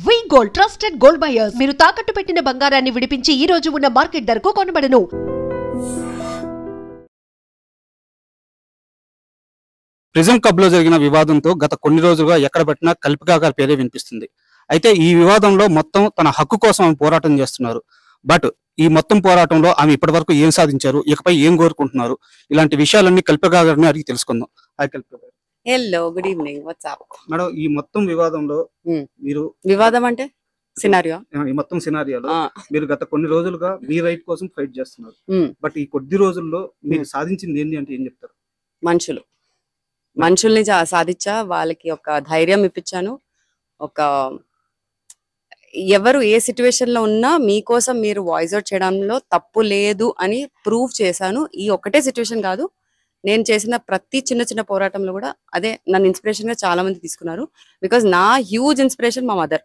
వి gold trusted gold buyers మీరు తాకట్టు పెట్టిన బంగారాన్ని విడిపించి ఈ రోజు ఉన్న మార్కెట్ ధరకు కొనబడను. ప్రిజం క్లబ్ లో జరిగిన వివాదంతో గత కొన్ని రోజులుగా ఎక్కడ పెట్టినా కల్పికా గారి పేరే వినిపిస్తుంది. అయితే ఈ వివాదంలో మొత్తం తన హక్కు కోసం ఆమె పోరాటం చేస్తున్నారు. బట్ ఈ మొత్తం పోరాటంలో ఆమె ఇప్పటి వరకు ఏం సాధించారు, ఇకపై ఏం కోరుకుంటున్నారు, ఇలాంటి విషయాలన్నీ కల్పికా గారిని అడిగి తెలుసుకుందాం. హాయ్ కల్పికా గారు. Hello, good evening. WhatsApp madam, ఈ మొత్తం వివాదంలో మీరు వివాదం అంటే సినారియో ఈ మొత్తం సినారియాలో మీరు గత కొన్ని రోజులుగా మీ రైట్ కోసం ఫైట్ చేస్తున్నారు. బట్ ఈ కొద్ది రోజుల్లో మీరు సాధించింది ఏంటి అంటే ఏం చెప్తారు? మనుషుల్ని సాధించా, వాళ్ళకి ఒక ధైర్యం ఇప్పించాను. ఒక ఎవరు ఏ సిచ్యువేషన్ లో ఉన్నా మీకోసం మీరు వాయిస్ అవుట్ చేయడంలో తప్పు లేదు అని ప్రూవ్ చేశాను. ఈ ఒక్కటే సిచ్యువేషన్ కాదు, నేను చేసిన ప్రతి చిన్న చిన్న పోరాటంలో కూడా అదే నన్ను ఇన్స్పిరేషన్ గా చాలా మంది తీసుకున్నారు. బికాజ్ నా హ్యూజ్ ఇన్స్పిరేషన్ మా మదర్.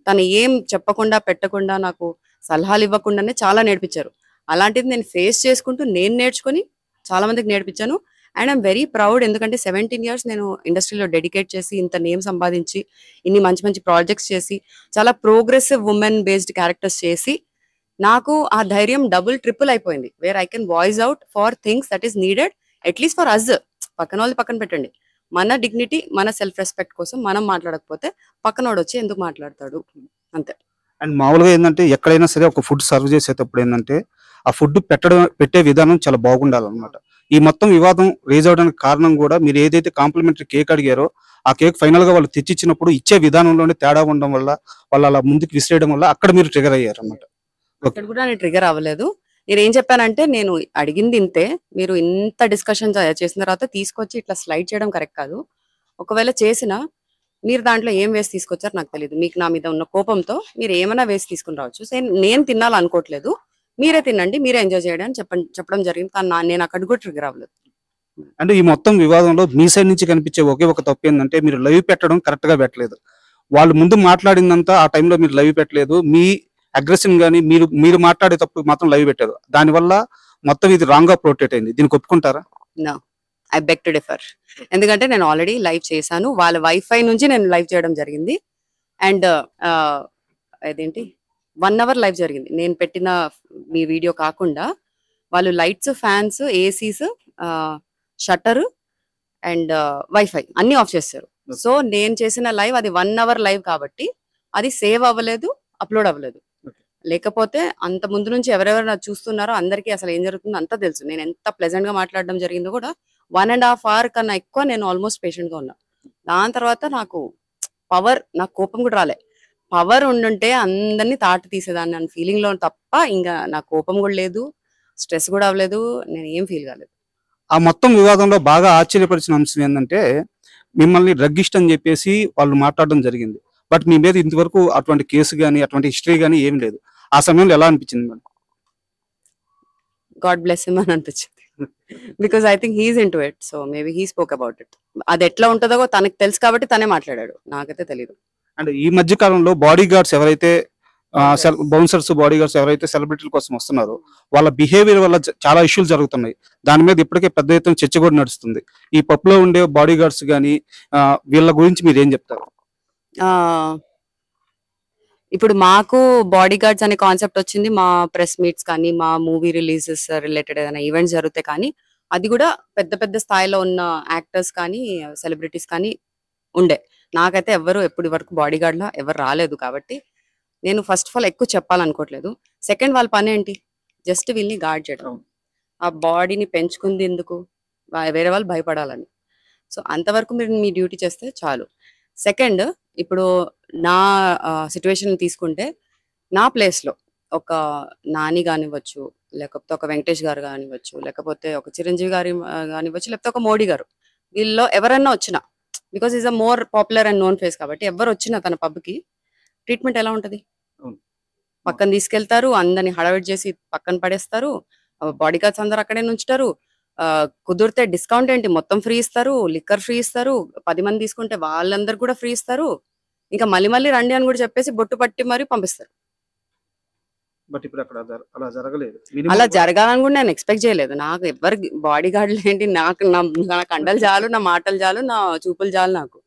తను ఏం చెప్పకుండా పెట్టకుండా నాకు సలహాలు ఇవ్వకుండానే చాలా నేర్పించారు. అలాంటిది నేను ఫేస్ చేసుకుంటూ నేను నేర్చుకొని చాలా మందికి నేర్పించాను. అండ్ ఐఎమ్ వెరీ ప్రౌడ్, ఎందుకంటే 17 years నేను ఇండస్ట్రీలో డెడికేట్ చేసి ఇంత నేమ్ సంపాదించి ఇన్ని మంచి మంచి ప్రాజెక్ట్స్ చేసి చాలా ప్రోగ్రెసివ్ ఉమెన్ బేస్డ్ క్యారెక్టర్స్ చేసి నాకు ఆ ధైర్యం డబుల్ ట్రిపుల్ అయిపోయింది. Where I can voice out for things that is needed, at least for us. పక్కన వాళ్ళది పక్కన పెట్టండి, మన డిగ్నిటీ మన సెల్ఫ్ రెస్పెక్ట్ కోసం మనం మాట్లాడకపోతే పక్కనోడు వచ్చి ఎందుకు మాట్లాడతాడు, అంతే. అండ్ మామూలుగా ఏంటంటే ఎక్కడైనా సరే ఒక ఫుడ్ సర్వ్ చేసేటప్పుడు ఏంటంటే ఆ ఫుడ్ పెట్టే విధానం చాలా బాగుండాలన్నమాట. ఈ మొత్తం వివాదం రేజ్ అవడానికి కారణం కూడా మీరు ఏదైతే కాంప్లిమెంటరీ కేక్ అడిగారో ఆ కేక్ ఫైనల్ గా వాళ్ళు తెచ్చిచ్చినప్పుడు ఇచ్చే విధానంలోనే తేడా ఉండడం వల్ల వాళ్ళు అలా ముందుకు విసిరేయడం వల్ల అక్కడ మీరు ట్రిగర్ అయ్యారు అన్నమాట. అక్కడ కూడా నేను ట్రిగర్ అవ్వలేదు. నేను ఏం చెప్పానంటే, నేను అడిగింది ఇంతే, మీరు ఇంత డిస్కషన్ చేసిన తర్వాత తీసుకొచ్చి ఇట్లా స్లైడ్ చేయడం కరెక్ట్ కాదు. ఒకవేళ చేసినా మీరు దాంట్లో ఏం వేసి తీసుకొచ్చారు నాకు తెలియదు. మీకు నా మీద ఉన్న కోపంతో మీరు ఏమైనా వేసి తీసుకుని రావచ్చు. నేను తినాలనుకోవట్లేదు, మీరే తినండి, మీరే ఎంజాయ్ చేయడం అని చెప్పడం జరిగింది. కానీ నేను అక్కడ కూడా ట్రిగర్ అవ్వలేదు. అంటే ఈ మొత్తం వివాదంలో మీ సైడ్ నుంచి కనిపించే ఒకే ఒక తప్పు ఏంటంటే మీరు లైవ్ పెట్టడం కరెక్ట్ గా పెట్టలేదు. వాళ్ళు ముందు మాట్లాడిందంతా ఆ టైంలో మీరు లైవ్ పెట్టలేదు. మీ అగ్రెషన్ గానీ మీరు మాట్లాడేటప్పుడు మాత్రం లైవ్ పెట్టారు. దానివల్ల మొత్తం ఇది రాంగ్ గా ప్రొటెక్ట్ అయింది. దీనికి ఒప్పుకుంటారా? No, I beg to differ. ఎందుకంటే నేను ఆల్రెడీ లైవ్ చేశాను. వాళ్ళ వైఫై నుంచి నేను లైవ్ చేయడం జరిగింది. అండ్ అదేంటి 1 hour లైవ్ జరిగింది. నేను పెట్టిన మీ వీడియో కాకుండా వాళ్ళు lights, fans, ACs, shutter and wifi అన్ని ఆఫ్ చేస్తారు. సో నేను చేసిన లైవ్ అది 1 hour లైవ్ కాబట్టి అది సేవ్ అవ్వలేదు, అప్లోడ్ అవ్వలేదు. లేకపోతే అంత ముందు నుంచి ఎవరెవరు నాకు చూస్తున్నారో అందరికీ అసలు ఏం జరుగుతుందో అంతా తెలుసు. నేను ఎంత ప్లెజెంట్ గా మాట్లాడడం జరిగిందో కూడా 1.5 hour కన్నా ఎక్కువ నేను ఆల్మోస్ట్ పేషెంట్ గా ఉన్నా. దాని తర్వాత నాకు కోపం కూడా రాలే. పవర్ ఉండుంటే అందరినీ తాటి తీసేదాన్ని అన్న ఫీలింగ్ లో తప్ప ఇంకా నాకు కోపం కూడా లేదు, స్ట్రెస్ కూడా అవ్వలేదు, నేను ఏం ఫీల్ కాలేదు. ఆ మొత్తం వివాదంలో బాగా ఆశ్చర్యపరిచిన అంశం ఏంటంటే మిమ్మల్ని డ్రగ్గిస్ట్ అని చెప్పేసి వాళ్ళు మాట్లాడడం జరిగింది. బట్ మీ మీద ఇంతవరకు అటువంటి కేసు కానీ అటువంటి హిస్టరీ కానీ ఏం లేదు. ఆ సమయంలో ఎలా అనిపించింది మేడం? గాడ్ బ్లెస్ హిమ్ అని అనిపించింది. Because I think he is into it, so maybe he spoke about it. అది ఎట్లా ఉంటుందో తనకు తెలుసు కాబట్టి తనే మాట్లాడాడు, నాకైతే తెలియదు. అండ్ ఈ మధ్య కాలంలో బాడీ గార్డ్స్ ఎవరైతే బౌన్సర్స్, బాడీ గార్డ్స్ ఎవరైతే సెలబ్రిటీల కోసం వస్తున్నారో వాళ్ళ బిహేవియర్ వల్ల చాలా ఇష్యూలు జరుగుతున్నాయి. దాని మీద ఇప్పటికే పెద్ద ఎత్తున చర్చ కూడా నడుస్తుంది. ఈ పబ్లో ఉండే బాడీ గార్డ్స్ కానీ వీళ్ళ గురించి మీరు ఏం చెప్తారు? ఇప్పుడు మాకు బాడీ గార్డ్స్ అనే కాన్సెప్ట్ వచ్చింది మా ప్రెస్ మీట్స్ కానీ మా మూవీ రిలీజెస్ రిలేటెడ్ ఏదైనా ఈవెంట్స్ జరుగుతాయి. కానీ అది కూడా పెద్ద పెద్ద స్థాయిలో ఉన్న యాక్టర్స్ కానీ సెలబ్రిటీస్ కానీ ఉండే. నాకైతే ఎప్పటి వరకు బాడీ గార్డ్ లా ఎవరు రాలేదు. కాబట్టి నేను ఫస్ట్ ఆఫ్ ఆల్ ఎక్కువ చెప్పాలనుకోవట్లేదు. సెకండ్, వాళ్ళ పని ఏంటి? జస్ట్ వీళ్ళని గార్డ్ చేయడం. ఆ బాడీని పెంచుకుంది ఎందుకు? వేరే వాళ్ళు భయపడాలని. సో అంతవరకు మీరు మీ డ్యూటీ చేస్తే చాలు. సెకండ్, ఇప్పుడు నా సిచ్యువేషన్ తీసుకుంటే నా ప్లేస్లో ఒక నాని కానివ్వచ్చు, లేకపోతే ఒక వెంకటేష్ గారు కానివ్వచ్చు, లేకపోతే ఒక చిరంజీవి గారి కానివ్వచ్చు, లేకపోతే ఒక మోడీ గారు, వీళ్ళలో ఎవరన్నా వచ్చినా, because is a more popular and known face కాబట్టి ఎవరు వచ్చినా తన పబ్కి ట్రీట్మెంట్ ఎలా ఉంటుంది? పక్కన తీసుకెళ్తారు, అందరిని హడావిడి చేసి పక్కన పడేస్తారు, బాడీ గార్డ్స్ అందరు అక్కడే ఉంచుతారు. కుదిరితే డిస్కౌంట్ ఏంటి మొత్తం ఫ్రీ ఇస్తారు, లిక్కర్ ఫ్రీ ఇస్తారు, 10 మంది తీసుకుంటే వాళ్ళందరు కూడా ఫ్రీ ఇస్తారు. ఇంకా మళ్ళీ రండి అని కూడా చెప్పేసి బొట్టు పట్టి మరి పంపిస్తారు. అలా జరగాలని కూడా నేను ఎక్స్పెక్ట్ చేయలేదు. నాకు ఎవరు బాడీ గార్డులు ఏంటి, నా కండలు చాలు, నా మాటలు చాలు, నా చూపులు చాలు. నాకు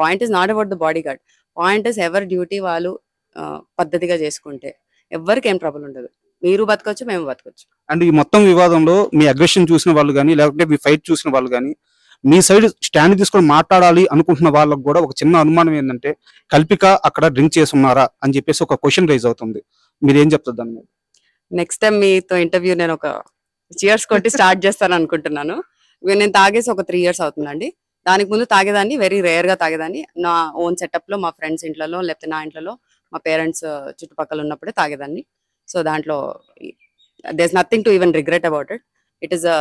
point is not about the body guard. Point ఎవరి డ్యూటీ వాళ్ళు పద్ధతిగా చేసుకుంటే ఎవరికి ఏం ట్రబుల్ ఉండదు. మీరు బతకొచ్చు, మేము బతకొచ్చు. అండ్ ఈ మొత్తం వివాదంలో మీ అగ్రెషన్ చూసిన వాళ్ళు కానీ లేకపోతే మీ ఫైట్ చూసిన వాళ్ళు కానీ మీ సైడ్ స్టాండ్ తీసుకొని మాట్లాడాలి అనుకుంటున్న వాళ్ళకి కూడా ఒక చిన్న అనుమానం ఏంటంటే కల్పిక అక్కడ డ్రింక్ చేసి ఉన్నారా అని చెప్పేసి ఒక క్వశ్చన్ రైజ్ అవుతుంది. మీరు ఏం చెప్తారు దాని మీద? నెక్స్ట్ టైం మీతో ఇంటర్వ్యూ నేను ఒక చియర్స్ కొట్టి స్టార్ట్ చేస్తాను అనుకుంటున్నాను. నేను తాగేసి ఒక 3 years అవుతుందండి. దానికి ముందు తాగేదాన్ని, వెరీ రేర్ గా తాగేదాన్ని. నా ఓన్ సెటప్ లో, మా ఫ్రెండ్స్ ఇంట్లో లేకపోతే నా ఇంట్లో, మా పేరెంట్స్ చుట్టుపక్కల ఉన్నప్పుడే తాగేదాన్ని. సో దాంట్లో there nothing to even regret about it. It is a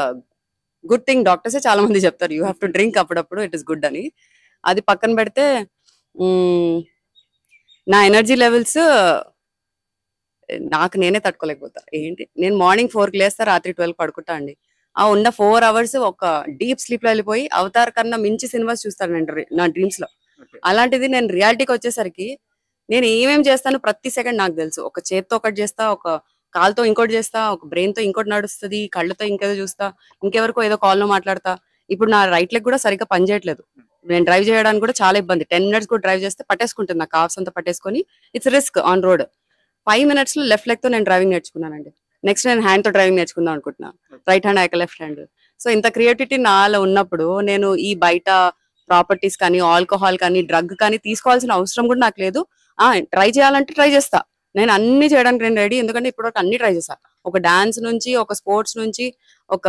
good thing. డాక్టర్సే చాలా మంది చెప్తారు యూ హ్యావ్ టు డ్రింక్ అప్పుడప్పుడు, ఇట్ ఇస్ గుడ్ అని. అది పక్కన పెడితే నా ఎనర్జీ లెవెల్స్ నాకు నేనే తట్టుకోలేకపోతా. ఏంటి, నేను మార్నింగ్ 4కి లేస్తా, రాత్రి 12కి పడుకుంటా అండి. ఆ ఉన్న 4 hours ఒక డీప్ స్లీప్ లో వెళ్ళిపోయి అవతార్ కన్నా మించి సినిమాస్ చూస్తాను నేను నా డ్రీమ్స్ లో. అలాంటిది నేను రియాలిటీకి వచ్చేసరికి నేను ఏమేం చేస్తాను ప్రతి సెకండ్ నాకు తెలుసు. ఒక చేత్తో ఒకటి చేస్తా, ఒక కాల్తో ఇంకోటి చేస్తా, ఒక బ్రెయిన్ తో ఇంకోటి నడుస్తుంది, కళ్ళతో ఇంకేదో చూస్తా, ఇంకెవరికో ఏదో కాల్లో మాట్లాడతా. ఇప్పుడు నా రైట్ లెగ్ కూడా సరిగ్గా పనిచేయట్లేదు. నేను డ్రైవ్ చేయడానికి కూడా చాలా ఇబ్బంది. 10 minutes కూడా డ్రైవ్ చేస్తే పట్టేసుకుంటుంది, నా కాఫ్స్ అంతా పట్టేసుకొని. It's risk on road. 5 minutes లో లెఫ్ట్ లెగ్ తో నేను డ్రైవింగ్ నేర్చుకున్నానండి. నెక్స్ట్ నేను హ్యాండ్ తో డ్రైవింగ్ నేర్చుకుందాం అనుకుంటున్నా, రైట్ హ్యాండ్ అయ్యాక లెఫ్ట్ హ్యాండ్. సో ఇంత క్రియేటివిటీ నాలో ఉన్నప్పుడు నేను ఈ బయట ప్రాపర్టీస్ కానీ, ఆల్కహాల్ కానీ, డ్రగ్ కానీ తీసుకోవాల్సిన అవసరం కూడా నాకు లేదు. ట్రై చేయాలంటే ట్రై చేస్తా. నేను అన్ని చేయడానికి నేను రెడీ. ఎందుకంటే ఇప్పటివరకు అన్ని ట్రై చేస్తా. ఒక డాన్స్ నుంచి, ఒక స్పోర్ట్స్ నుంచి, ఒక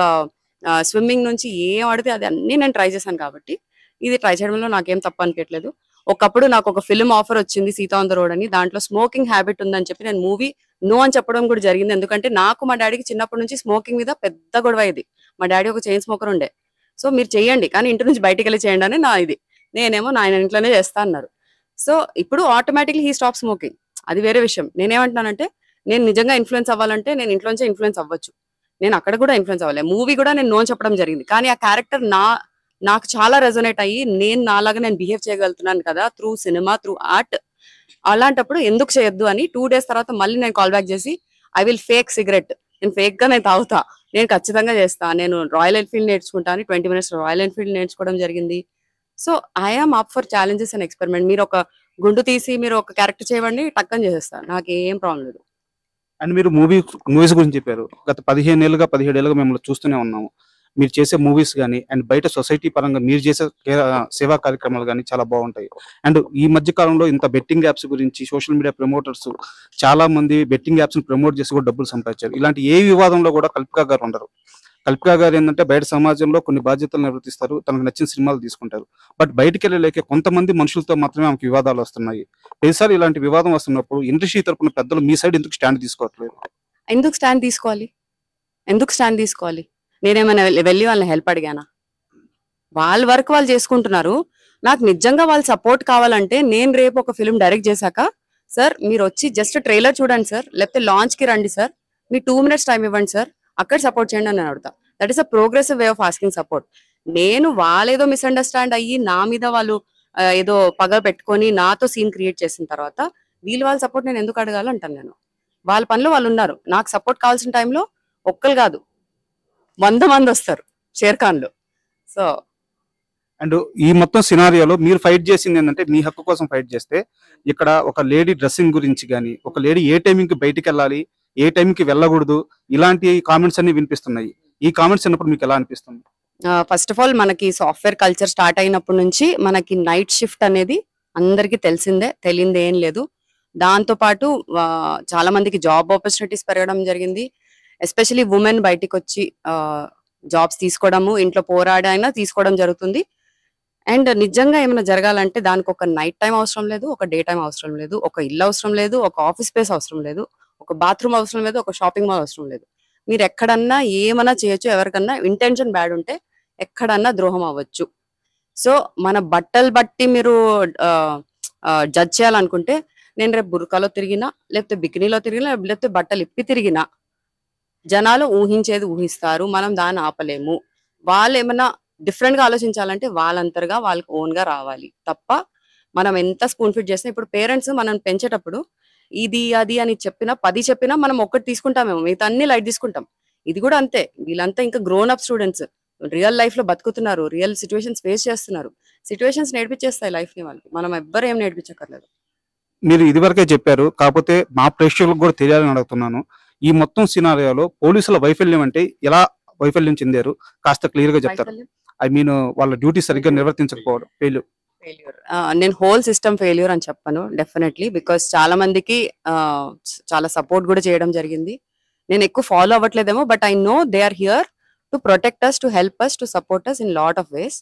స్విమ్మింగ్ నుంచి, ఏం ఆడితే అది అన్ని నేను ట్రై చేశాను. కాబట్టి ఇది ట్రై చేయడంలో నాకేం తప్పు అనిపించట్లేదు. ఒకప్పుడు నాకు ఒక ఫిల్మ్ ఆఫర్ వచ్చింది, సీతా ఆన్ ద రోడ్ అని. దాంట్లో స్మోకింగ్ హ్యాబిట్ ఉందని చెప్పి నేను మూవీ నో అని చెప్పడం కూడా జరిగింది. ఎందుకంటే నాకు మా డాడీకి చిన్నప్పటి నుంచి స్మోకింగ్ మీద పెద్ద గొడవ ఇది. మా డాడీ ఒక చైన్ స్మోకర్ ఉండే. సో మీరు చేయండి కానీ ఇంటి నుంచి బయటికి వెళ్ళి చేయండి అని నా ఇది. నేనేమో నా ఆయన ఇంట్లోనే చేస్తా అన్నారు. సో ఇప్పుడు ఆటోమేటిక్లీ హీ స్టాప్ స్మోకింగ్. అది వేరే విషయం. నేనేమంటున్నానంటే నేను నిజంగా ఇన్ఫ్లుయెన్స్ అవ్వాలంటే నేను ఇంట్లోంచే ఇన్ఫ్లుయెన్స్ అవ్వచ్చు. నేను అక్కడ కూడా ఇన్ఫ్లుయెన్స్ అవ్వాలి. మూవీ కూడా నేను నో చెప్పడం జరిగింది. కానీ ఆ క్యారెక్టర్ నాకు చాలా రెజొనేట్ అయ్యి నేను నాలాగా నేను బిహేవ్ చేయగలుగుతున్నాను కదా త్రూ సినిమా, త్రూ ఆర్ట్. అలాంటప్పుడు ఎందుకు చేయొద్దు అని 2 days తర్వాత మళ్ళీ నేను కాల్ బ్యాక్ చేసి ఐ విల్ ఫేక్ సిగరెట్, నేను ఫేక్ గా నేను తాగుతా, నేను ఖచ్చితంగా చేస్తా, నేను రాయల్ ఎన్ఫీల్డ్ నేర్చుకుంటాను. 20 minutes రాయల్ ఎన్ఫీల్డ్ నేర్చుకోవడం జరిగింది. So I'm up for challenges and experiment. మీరు ఒక గుండు తీసి మీరు ఒక క్యారెక్టర్ చేయండి, టక్కని చేసేస్తా, నాకేం ప్రాబ్లం లేదు. అండ్ మీరు మూవీస్ గురించి చెప్పారు. గత 15 ఏళ్ళుగా 17 ఏళ్ళుగా మిమ్మల్ని చూస్తూనే ఉన్నాము. మీరు చేసే మూవీస్ కానీ అండ్ బయట సొసైటీ పరంగా మీరు చేసే సేవా కార్యక్రమాలు కానీ చాలా బాగుంటాయి. అండ్ ఈ మధ్య కాలంలో ఇంత బెట్టింగ్ యాప్స్ గురించి సోషల్ మీడియా ప్రమోటర్స్ చాలా మంది బెట్టింగ్ యాప్స్ ని ప్రమోట్ చేసి కూడా డబ్బులు సంపాదించారు. ఇలాంటి ఏ వివాదంలో కూడా కల్పిక గారు ఉండరు. కల్పిక గారు ఏంటంటే బయట సమాజంలో కొన్ని బాధ్యతలు నిర్వర్తిస్తారు, తనకు నచ్చిన సినిమాలు తీసుకుంటారు. బట్ బయటికి వెళ్ళలేక కొంతమంది మనుషులతో మాత్రమే ఆమెకు వివాదాలు వస్తున్నాయి. ప్రతిసారి ఇలాంటి వివాదం వస్తున్నప్పుడు ఇండస్ట్రీ తరపున పెద్దలు మీ సైడ్ ఎందుకు స్టాండ్ తీసుకోవట్లేదు? ఎందుకు స్టాండ్ తీసుకోవాలి? నేనేమైనా వెళ్ళి వాళ్ళని హెల్ప్ అడిగానా? వాళ్ళ వర్క్ వాళ్ళు చేసుకుంటున్నారు. నాకు నిజంగా వాళ్ళ సపోర్ట్ కావాలంటే నేను రేపు ఒక ఫిల్మ్ డైరెక్ట్ చేశాక, సార్ మీరు వచ్చి జస్ట్ ట్రైలర్ చూడండి సార్, లేకపోతే లాంచ్ కి రండి సార్, మీ 2 minutes టైం ఇవ్వండి సార్, అక్కడ సపోర్ట్ చేయండి అని అడుగుతా. That is a progressive way of asking support. నేను వాళ్ళేదో మిస్అండర్స్టాండ్ అయ్యి నా మీద వాళ్ళు ఏదో పగ పెట్టుకొని నాతో సీన్ క్రియేట్ చేసిన తర్వాత వాళ్ళ సపోర్ట్ నేను ఎందుకు అడగాలంటాను. నేను వాళ్ళ పనిలో వాళ్ళు ఉన్నారు. నాకు సపోర్ట్ కావాల్సిన టైంలో ఒక్కరు కాదు 100 మంది వస్తారు షేర్ఖాన్లు. సో అండ్ ఈ మొత్తం సినారియోలో మీరు ఫైట్ చేసింది ఏంటంటే మీ హక్కు కోసం ఫైట్ చేస్తే, ఇక్కడ ఒక లేడీ డ్రెస్సింగ్ గురించి కానీ, ఒక లేడీ ఏ టైంకి బయటికి వెళ్ళాలి, ఏ టైంకి వెళ్ళకూడదు, ఇలాంటి కామెంట్స్ అన్ని వినిపిస్తున్నాయి. ఈ కామెంట్స్ అన్నప్పుడు మీకు ఎలా అనిపిస్తుంది? ఫస్ట్ ఆఫ్ ఆల్ మనకి సాఫ్ట్వేర్ కల్చర్ స్టార్ట్ అయినప్పటి నుంచి మనకి నైట్ షిఫ్ట్ అనేది అందరికి తెలిసిందే, తెలియంది ఏం లేదు. దాంతో పాటు చాలా మందికి జాబ్ ఆపర్చునిటీస్ పెరగడం జరిగింది. ఎస్పెషలీ ఉమెన్ బయటికి వచ్చి జాబ్స్ తీసుకోవడము, ఇంట్లో పోరాడైనా తీసుకోవడం జరుగుతుంది. అండ్ నిజంగా ఏమైనా జరగాలంటే దానికి ఒక నైట్ టైం అవసరం లేదు, ఒక డే టైం అవసరం లేదు, ఒక ఇల్లు అవసరం లేదు, ఒక ఆఫీస్ స్పేస్ అవసరం లేదు, ఒక బాత్రూమ్ అవసరం లేదు, ఒక షాపింగ్ మాల్ అవసరం లేదు. మీరు ఎక్కడన్నా ఏమన్నా చేయొచ్చు. ఎవరికన్నా ఇంటెన్షన్ బ్యాడ్ ఉంటే ఎక్కడన్నా ద్రోహం అవ్వచ్చు. సో మన బట్టలు బట్టి మీరు జడ్జ్ చేయాలనుకుంటే, నేను రేపు బుర్కాలో తిరిగినా, లేకపోతే బికినీలో తిరిగినా, లేకపోతే బట్టలు ఇప్పి తిరిగినా జనాలు ఊహించేది ఊహిస్తారు. మనం దాన్ని ఆపలేము. వాళ్ళు ఏమన్నా డిఫరెంట్ గా ఆలోచించాలంటే వాళ్ళంతగా వాళ్ళకి ఓన్ గా రావాలి తప్ప మనం ఎంత స్పూన్ ఫిట్ చేసినా. ఇప్పుడు పేరెంట్స్ మనం పెంచేటప్పుడు ఇది అది అని చెప్పినా 10 చెప్పినా మనం ఒక్కటి తీసుకుంటామేమో, మిగతా అన్ని లైట్ తీసుకుంటాం. ఇది కూడా అంతే. వీళ్ళంతా ఇంకా grown up students, real life లో బతుకుతున్నారు, రియల్ సిచ్యువేషన్స్ ఫేస్ చేస్తున్నారు. సిచ్యువేషన్స్ నేర్పించేస్తాయి లైఫ్ ని వాళ్ళకి, మనం ఎవ్వరు ఏం నేర్పించక్కర్లేదు. మీరు ఇదివరకే చెప్పారు, కాకపోతే మా ప్రేక్షకులకు కూడా తెలియాలని అడుగుతున్నాను. ఈ మొత్తం సినారియోలో పోలీసుల వైఫల్యం అంటే ఎలా వైఫల్యం చెందారు కాస్త క్లియర్ గా చెప్తారు. ఐ మీన్ వాళ్ళ డ్యూటీ సరిగ్గా నిర్వర్తించకపోవడం, ఫెయిల్యూర్. నేను హోల్ సిస్టమ్ ఫెయిల్యూర్ అని చెప్పను డెఫినెట్లీ, బికాస్ చాలా మందికి చాలా సపోర్ట్ కూడా చేయడం జరిగింది. నేను ఎక్కువ ఫాలో అవ్వట్లేదేమో, but I know they are here to protect us, to help us, to support us in lot of ways.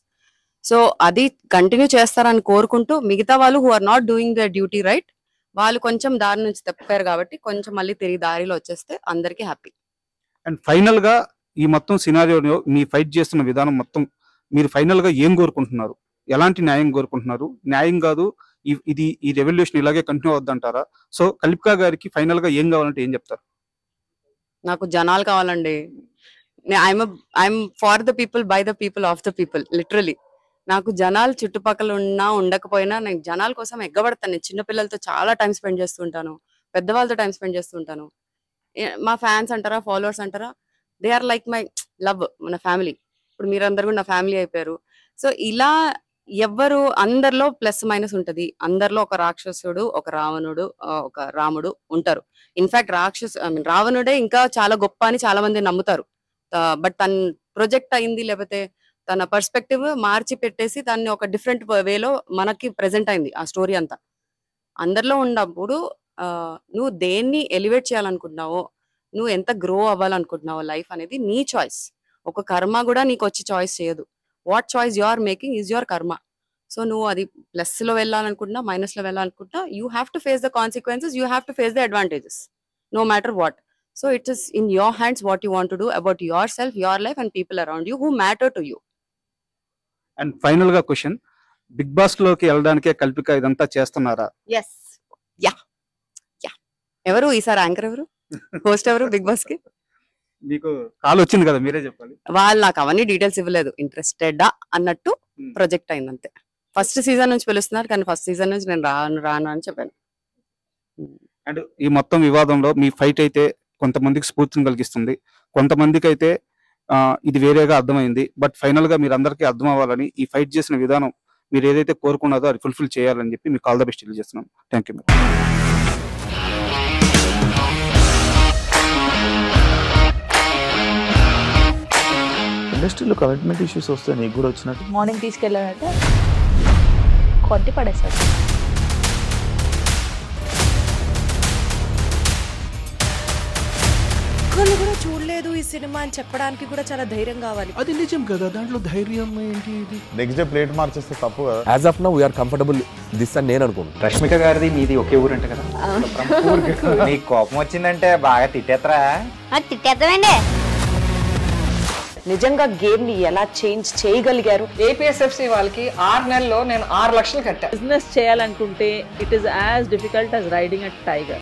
So అది కంటిన్యూ చేస్తారని కోరుకుంటూ, మిగతా వాళ్ళు who are not doing the duty right, వాళ్ళు కొంచెం దారి నుంచి తప్పారు కాబట్టి కొంచెం మళ్ళీ తిరిగి దారిలో వచ్చేస్తే అందరికీ హ్యాపీ. అండ్ ఫైనల్ గా ఈ మొత్తం సినారియోలో మీ ఫైట్ చేస్తున్న విధానం మొత్తం మీరు ఫైనల్ గా ఏం కోరుకుంటున్నారు? ఎలాంటి న్యాయం కోరుకుంటున్నారు? న్యాయం కాదు, ఈ రెవల్యూషన్ ఇలాగే కంటిన్యూ అవుద్దంటారా? సో కల్పికా గారికి ఫైనల్ గా ఏం కావాలంటే ఏం చెప్తారు? నాకు జనాలు కావాలండి. I'm for the people, by the people, of the people, literally. నాకు జనాలు చుట్టుపక్కల ఉన్నా ఉండకపోయినా నేను జనాల కోసం ఎగ్గబడతాను. నేను చిన్నపిల్లలతో చాలా టైం స్పెండ్ చేస్తుంటాను, పెద్దవాళ్ళతో టైం స్పెండ్ చేస్తుంటాను. మా ఫ్యాన్స్ అంటారా, ఫాలోవర్స్ అంటారా, they are like my love, మన ఫ్యామిలీ. ఇప్పుడు మీరందరూ కూడా నా ఫ్యామిలీ అయిపోయారు. సో ఇలా ఎవ్వరు, అందరిలో ప్లస్ మైనస్ ఉంటది. అందరిలో ఒక రాక్షసుడు, ఒక రావణుడు, ఒక రాముడు ఉంటారు. ఇన్ఫాక్ట్ రావణుడే ఇంకా చాలా గొప్ప అని చాలా మంది నమ్ముతారు. బట్ తన ప్రొజెక్ట్ అయింది, లేకపోతే తన పర్స్పెక్టివ్ మార్చి పెట్టేసి దాన్ని ఒక డిఫరెంట్ వేలో మనకి ప్రెజెంట్ అయింది ఆ స్టోరీ అంతా. అందరిలో ఉన్నప్పుడు నువ్వు దేన్ని ఎలివేట్ చేయాలనుకుంటున్నావో, నువ్వు ఎంత గ్రో అవ్వాలనుకుంటున్నావో లైఫ్ అనేది నీ చాయిస్. ఒక కర్మ కూడా నీకు వచ్చి చాయిస్ చేయదు. What choice you are making is your karma. So నువ్వు అది ప్లస్ లో వెళ్ళాలనుకుంటున్నా, మైనస్ లో వెళ్ళాలనుకుంటున్నా, you have to face the consequences, you have to face the advantages, no matter what. So it is in your hands what you want to do about yourself, your life and people around you who matter to you. And final గా question, big boss లోకి వెళ్ళడానికే కల్పిక ఇదంతా చేస్తున్నారా? Yes. Yeah. ఎవరు ఈసారి anchor, ఎవరు host, ఎవరు big boss కి? మీకు కాల్ వచ్చింది కదా, మీరే చెప్పాలి. వాళ్ళు నాకు అవన్నీ డీటెయిల్స్ ఇవ్వలేదు. ఇంట్రెస్టెడా అన్నట్టు ప్రొజెక్ట్ అయింది అంతే. ఫస్ట్ సీజన్ నుంచి పిలుస్తున్నారు, కానీ ఫస్ట్ సీజన్ నుంచి నేను రాను అని చెప్పాను. అండ్ ఈ మొత్తం వివాదంలో మీ ఫైట్ అయితే కొంతమందికి స్ఫూర్తిని కలిగిస్తుంది, కొంతమందికి అయితే ఇది వేరేగా అర్థమైంది. బట్ ఫైనల్ గా మీరు అందరికీ అర్థం అవ్వాలని ఈ ఫైట్ చేసిన విధానం మీరు ఏదైతే కోరుకున్నారో అది ఫుల్ఫిల్ చేయాలని చెప్పి మీకు ఆల్ ద బెస్ట్ తెలియజేస్తున్నాను. Thank you. ఇండస్ట్రీలో కమిట్మెంట్ ఇష్యూస్ వస్తే నీకు కూడా వచ్చినట్టు? మార్నింగ్ తీసుకెళ్ళానంటే కొట్టి పడేసారు. ఒక్కళ్ళు కూడా చూడలేదు ఈ సినిమా అని చెప్పడానికి కూడా చాలా ధైర్యం కావాలి. అది నిజం కదా, దాంట్లో ధైర్యం ఏంటి? ఇది నెక్స్ట్ డే ప్లేట్ మార్చేస్తే తప్పు కదా. As of now we are comfortable this అని నేను అనుకుంటున్నాను. రష్మిక గారిది మీది ఒకే ఊరు అంట కదా? నీకు కోపం వచ్చిందంటే బాగా తిట్టేత్తరా? తిట్టేద్దామండి. నిజంగా గేమ్ ని ఎలా చేంజ్ చేయగలిగారు? ఏపీఎస్ఎఫ్సి వాళ్ళకి 6 నెలల్లో నేను 6 లక్షలు కట్టా. బిజినెస్ చేయాలనుకుంటే it is as difficult as riding a tiger.